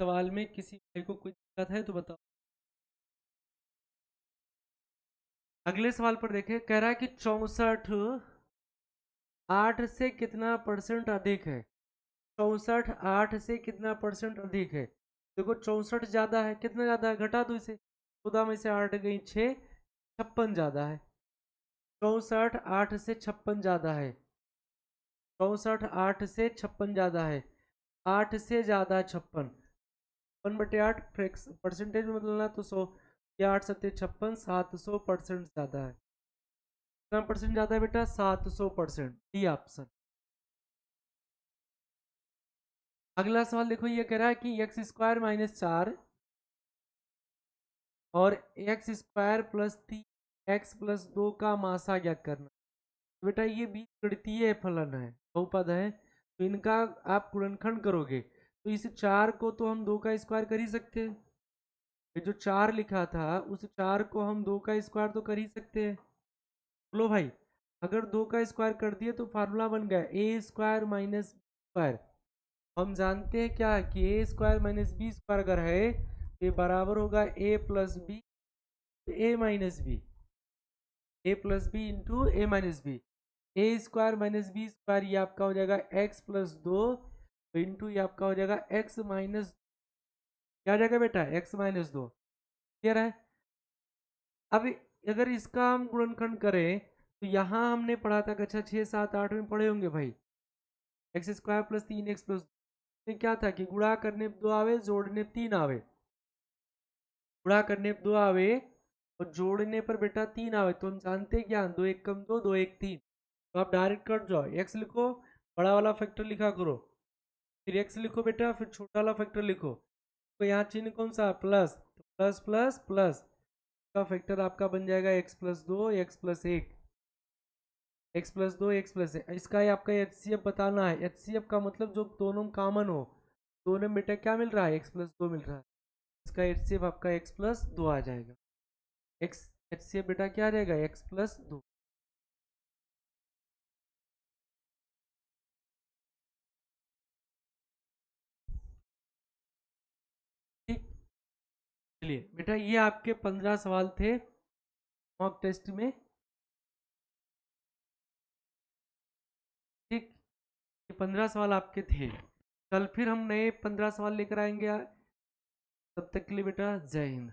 सवाल में किसी भाई को कोई दिक्कत है तो बताओ। अगले सवाल पर देखें, कह रहा है कि 64 8 से कितना परसेंट अधिक है। 64 8 से कितना परसेंट अधिक है। देखो 64 ज्यादा है, कितना ज्यादा है, घटा दो इसे, 14 में से 8 गई 6, 56 ज्यादा है। 64 8 से 56 ज्यादा है, 64 8 से 56 ज्यादा है, 8 से ज्यादा है 56, 1/8 परसेंटेज में बदलना तो 100, या 8 सत्ते 56, 700% ज्यादा है। कितना परसेंट ज्यादा है बेटा, 700%, डी ऑप्शन। अगला सवाल देखो, ये कह रहा है कि एक्स स्क्वायर माइनस 4 और x square plus 3 x plus 2 का मासा ज्ञात करना। तो बेटा ये बीज गणितीय फलन है, बहुपद है, तो इनका आप गुणनखंड करोगे तो इस 4 को तो हम 2 का स्क्वायर कर ही सकते हैं, ये जो 4 लिखा था उस 4 को हम 2 का स्क्वायर तो कर ही सकते हैं। बोलो भाई, अगर 2 का स्क्वायर कर दिए तो फार्मूला बन गया ए स्क्वायर माइनस बी स्क्वायर। हम जानते हैं क्या कि ए स्क्वायर माइनस बी स्क्वायर अगर है तो ये बराबर होगा ए प्लस बी ए माइनस बी, ए प्लस बी इंटू ए माइनस बी। ए स्क्वायर माइनस बी स्क्वायर ये आपका हो जाएगा एक्स प्लस 2 इंटू ये आपका हो जाएगा एक्स माइनस, क्या हो जाएगा बेटा, एक्स माइनस 2। क्लियर है? अब अगर इसका हम गुणनखंड करें तो यहाँ हमने पढ़ा था, अच्छा 6 7 8 में पढ़े होंगे भाई, x square plus 3 x plus में क्या था कि गुणा करने पे 2 आवे, जोड़ने पे 3 आवे, गुणा करने पे 2 आवे और जोड़ने पर बेटा 3 आवे, तो हम जानते हैं क्या, 2 1 कम 2, 2 1 3, तो आप डायरेक्ट कट जाओ, एक्स लिखो, बड़ा वाला फैक्टर लिखा करो, फिर एक्स लिखो बेटा, फिर छोटा वाला फैक्टर लिखो, तो यहाँ चिन्ह कौन सा, प्लस, तो प्लस प्लस प्लस का फैक्टर आपका बन जाएगा x plus 2 x plus 1, x plus 2 x plus 1। इसका ही आपका एच सी एफ बताना है, एच सी एफ का मतलब जो दोनों कॉमन हो, दोनों में बेटा क्या मिल रहा है, एक्स प्लस 2 मिल रहा है, इसका एच सी एफ आपका एक्स प्लस 2 आ जाएगा, एक्स एच सी एफ बेटा क्या आ जाएगा, एक्स प्लस 2। ठीक, चलिए बेटा ये आपके 15 सवाल थे मॉक टेस्ट में। ठीक, ये 15 सवाल आपके थे, कल फिर हम नए 15 सवाल लेकर आएंगे। तब तक के लिए बेटा जय हिंद।